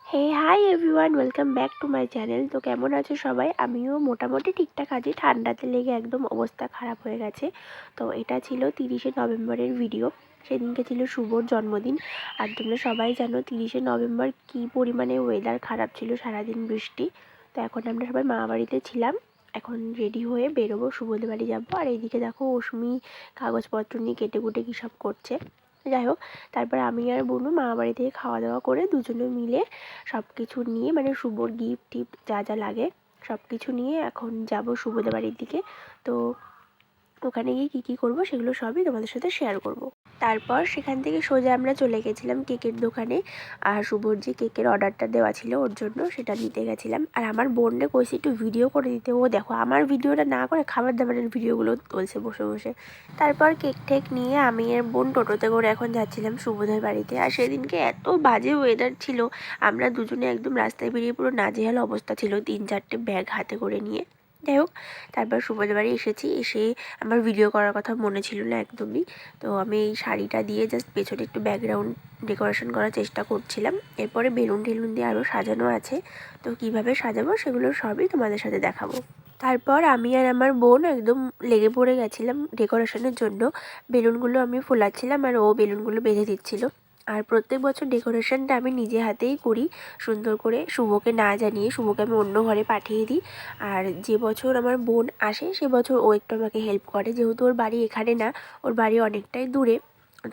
Hey hi everyone, welcome back to my channel. তো কেমন আছো সবাই? আমিও মোটামুটি ঠিকঠাক আছি। ঠান্ডাতে লেগে একদম অবস্থা খারাপ হয়ে গেছে। তো এটা ছিল 30শে নভেম্বরের ভিডিও। সেদিনকে ছিল শুভর জন্মদিন। আর তোমরা সবাই জানো 30শে নভেম্বর কী পরিমাণে ওয়েদার খারাপ ছিল, সারাদিন বৃষ্টি। তো এখন আমরা সবাই মামাবাড়িতে ছিলাম। এখন রেডি হয়ে বেরোবো, শুভদের বাড়ি যাবো। আর এইদিকে দেখো অশ্মি কাগজপত্র নিয়ে কেটে কুটে কী সব করছে। যাই হোক, তারপর আমি আর বোনু মামাবাড়ি থেকে খাওয়া দাওয়া করে দুজনে মিলে সব কিছু নিয়ে, মানে শুভর গিফট টিফট যা যা লাগে সব কিছু নিয়ে এখন যাব শুভদের বাড়ির দিকে। তো ওখানে গিয়ে কী কী করবো সেগুলো সবই তোমাদের সাথে শেয়ার করব। তারপর সেখান থেকে সোজা আমরা চলে গেছিলাম কেকের দোকানে। আর শুভর যে কেকের অর্ডারটা দেওয়া ছিল ওর জন্য সেটা নিতে গেছিলাম। আর আমার বোনকে কইছি একটু ভিডিও করে দিতে, ও দেখো আমার ভিডিওটা না করে খাবার দাবারের ভিডিওগুলো তুলছে বসে বসে। তারপর কেক টেক নিয়ে আমি আর বোন টোটোতে করে এখন যাচ্ছিলাম শুভদের বাড়িতে। আর সেদিনকে এত বাজে ওয়েদার ছিল, আমরা দুজনে একদম রাস্তায় বেরিয়ে পুরো নাজেহাল অবস্থা ছিল, 3-4টে ব্যাগ হাতে করে নিয়ে। যাই হোক, তারপর শুভদের বাড়ি এসেছি। এসে আমার ভিডিও করার কথা মনে ছিল না একদমই। তো আমি এই শাড়িটা দিয়ে জাস্ট পেছনে একটু ব্যাকগ্রাউন্ড ডেকোরেশন করার চেষ্টা করছিলাম। এরপরে বেলুন টেলুন দিয়ে আরও সাজানো আছে। তো কিভাবে সাজাবো সেগুলো সবই তোমাদের সাথে দেখাবো। তারপর আমি আর আমার বোন একদম লেগে পড়ে গেছিলাম ডেকোরেশনের জন্য। বেলুনগুলো আমি ফোলাচ্ছিলাম আর ও বেলুনগুলো বেঁধে দিচ্ছিল। আর প্রত্যেক বছর ডেকোরেশনটা আমি নিজে হাতেই করি, সুন্দর করে শুভকে না জানিয়ে। শুভকে আমি অন্য ঘরে পাঠিয়ে দিই। আর যে বছর আমার বোন আসে সে বছর ও একটু আমাকে হেল্প করে, যেহেতু ওর বাড়ি এখানে না, ওর বাড়ি অনেকটাই দূরে।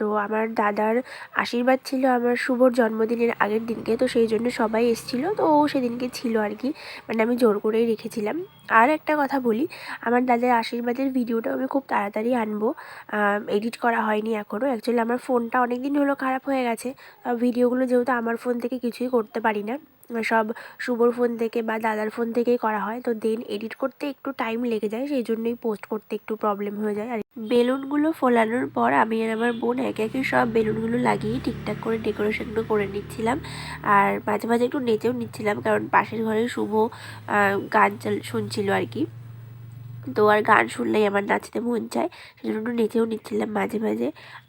তো আমার দাদার আশীর্বাদ ছিল আমার শুভর জন্মদিনের আগের দিনকে, তো সেই জন্য সবাই এসেছিলো। তো ও সেদিনকে ছিল আর কি, মানে আমি জোর করেই রেখেছিলাম। আর একটা কথা বলি, আমার দাদার আশীর্বাদের ভিডিওটা আমি খুব তাড়াতাড়ি আনবো। এডিট করা হয়নি এখনও। অ্যাকচুয়ালি আমার ফোনটা অনেক দিন হলো খারাপ হয়ে গেছে। ভিডিওগুলো যেহেতু আমার ফোন থেকে কিছুই করতে পারি না, সব শুভর ফোন থেকে বা দাদার ফোন থেকেই করা হয়, তো দেন এডিট করতে একটু টাইম লেগে যায়, সেই জন্যই পোস্ট করতে একটু প্রবলেম হয়ে যায়। আর বেলুনগুলো ফোলানোর পর আমি আর আমার বোন একে একে সব বেলুনগুলো লাগিয়ে ঠিকঠাক করে ডেকোরেশনগুলো করে নিচ্ছিলাম। আর মাঝে মাঝে একটু নেচেও নিচ্ছিলাম, কারণ পাশের ঘরে শুভ গান শুনছিল আর কি। তো আর গান শুনলেই আমার নাচতে মন চায়, সেজন্য একটু নেচেও নিচ্ছিলাম মাঝে মাঝে।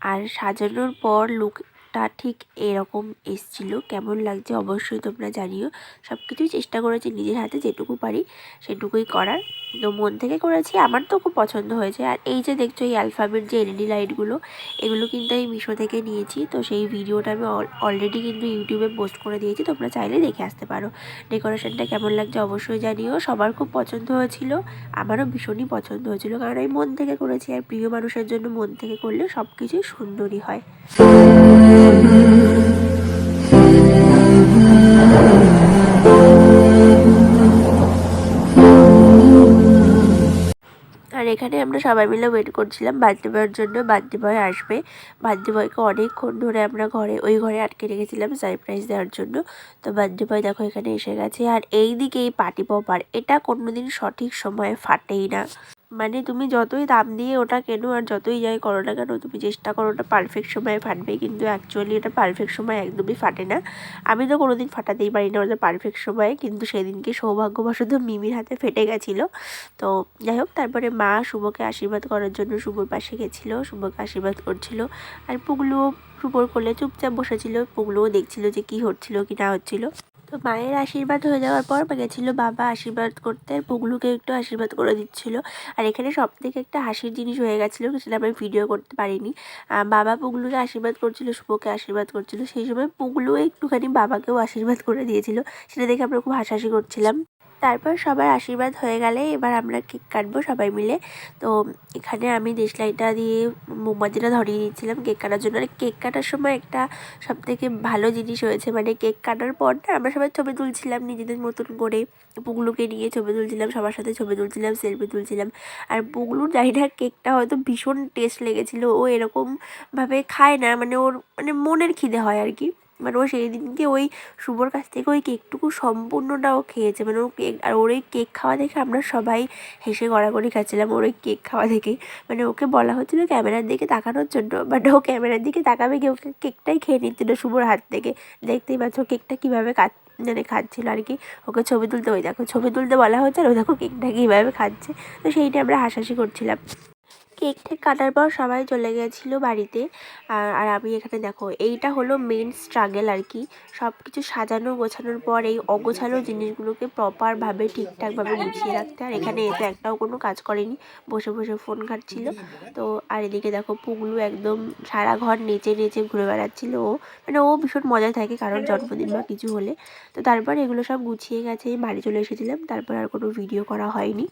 আর সাজানোর পর লুকটা ঠিক এরকম এসেছিলো। কেমন লাগছে অবশ্যই তোমরা জানিও। সব কিছুই চেষ্টা করেছি নিজের হাতে যেটুকু পারি সেটুকুই করার। তো মন থেকে করেছি, আমার তো খুব পছন্দ হয়েছে। আর এই যে দেখছো এই অ্যালফাবেট যে এলইডি লাইটগুলো, এগুলো কিন্তু আমি মিশো থেকে নিয়েছি। তো সেই ভিডিওটা আমি অলরেডি কিন্তু ইউটিউবে পোস্ট করে দিয়েছি, তোমরা চাইলে দেখে আসতে পারো। ডেকোরেশনটা কেমন লাগছে অবশ্যই জানিও। সবার খুব পছন্দ হয়েছিল, আমারও ভীষণই পছন্দ হয়েছিল, কারণ আমি মন থেকে করেছি। আর প্রিয় মানুষের জন্য মন থেকে করলে সব কিছুই সুন্দরই হয়। আর এখানে আমরা সবাই মিলে ওয়েট করছিলাম বার্থডে বয়ের জন্য। বার্থডে বয় আসবে। বার্থডে বয়কে অনেকক্ষণ ধরে আমরা ওই ঘরে আটকে রেখেছিলাম সারপ্রাইজ দেওয়ার জন্য। তো বার্থডে বয় দেখো এখানে এসে গেছে। আর এই দিকে এই পার্টি পপার, এটা কোনোদিন সঠিক সময়ে ফাটেই না। মানে তুমি যতই দাম দিয়ে ওটা কেনো আর যতই যাই করো না কেন, তুমি চেষ্টা করো ওটা পারফেক্ট সময়ে ফাটবে, কিন্তু অ্যাকচুয়ালি এটা পারফেক্ট সময় একদমই ফাটে না। আমি তো কোনোদিন ফাটাতেই পারি না ওটা পারফেক্ট সময়ে, কিন্তু সেদিনকে সৌভাগ্যবশত মিমির হাতে ফেটে গেছিলো। তো যাই হোক, তারপরে মা শুভকে আশীর্বাদ করার জন্য শুভর পাশে গেছিলো, শুভকে আশীর্বাদ করছিল। আর পুগলুও শুভর কোলে চুপচাপ বসেছিল, পুগলুও দেখছিল যে কী হচ্ছিলো কি না হচ্ছিলো। তো মায়ের আশীর্বাদ হয়ে যাওয়ার পর গেছিলো বাবা আশীর্বাদ করতে, আর পুগলুকে একটু আশীর্বাদ করে দিচ্ছিলো। আর এখানে সব থেকে একটা হাসির জিনিস হয়ে গেছিলো, সেটা আমি ভিডিও করতে পারিনি। বাবা পুগলুকে আশীর্বাদ করছিল, শুভকে আশীর্বাদ করছিল, সেই সময় পুগলু একটুখানি বাবাকেও আশীর্বাদ করে দিয়েছিল। সেটা দেখে আমরা খুব হাসাহাসি করছিলাম। তারপর সবার আশীর্বাদ হয়ে গেলে এবার আমরা কেক কাটবো সবাই মিলে। তো এখানে আমি দেশলাইটা দিয়ে মোমবাতিটা ধরিয়ে দিচ্ছিলাম কেক কাটার জন্য। আর কেক কাটার সময় একটা সবথেকে ভালো জিনিস হয়েছে, মানে কেক কাটার পর না আমরা সবাই ছবি তুলছিলাম নিজেদের মতন করে। পুগলুকে নিয়ে ছবি তুলছিলাম, সবার সাথে ছবি তুলছিলাম, সেলফি তুলছিলাম। আর পুগলুর জানি না কেকটা হয়তো ভীষণ টেস্ট লেগেছিলো, ও এরকমভাবে খায় না, মানে ওর মানে মনের খিদে হয় আর কি। মানে ও সেই দিনকে ওই শুভর কাছ থেকে ওই কেকটুকু সম্পূর্ণটা ও খেয়েছে। মানে ও কেক, আর ওর ওই কেক খাওয়া দেখে আমরা সবাই হেসে গড়াগড়ি খাচ্ছিলাম ওর ওই কেক খাওয়া দেখে। মানে ওকে বলা হচ্ছিলো ক্যামেরার দিকে তাকানোর জন্য, বাট ও ক্যামেরার দিকে তাকাবে কি, ওকে কেকটাই খেয়ে নিচ্ছিল শুভর হাত থেকে। দেখতেই পাচ্ছ কেকটা কীভাবে মানে খাচ্ছিলো আর কি। ওকে ছবি তুলতে, ওই দেখো ছবি তুলতে বলা হচ্ছে আর ওই দেখো কেকটা কীভাবে খাচ্ছে। তো সেইটা আমরা হাসাহাসি করছিলাম। কেক ঠেক কাটার পর সবাই চলে গেছিলো বাড়িতে। আর আমি এখানে দেখো, এইটা হলো মেন স্ট্রাগল আর কি। সব কিছু সাজানো গোছানোর পর এই অগোছালো জিনিসগুলোকে প্রপারভাবে ঠিকঠাকভাবে গুছিয়ে রাখতে। আর এখানে এসে একটাও কোনো কাজ করেনি, বসে বসে ফোন ঘাঁটছিল। তো আর এদিকে দেখো পুগলু একদম সারা ঘর নেচে নেচে ঘুরে বেড়াচ্ছিল। ও মানে ও ভীষণ মজায় থাকে কারণ জন্মদিন বা কিছু হলে। তো তারপর এগুলো সব গুছিয়ে গেছে, বাড়ি চলে এসেছিলাম, তারপর আর কোনো ভিডিও করা হয়নি।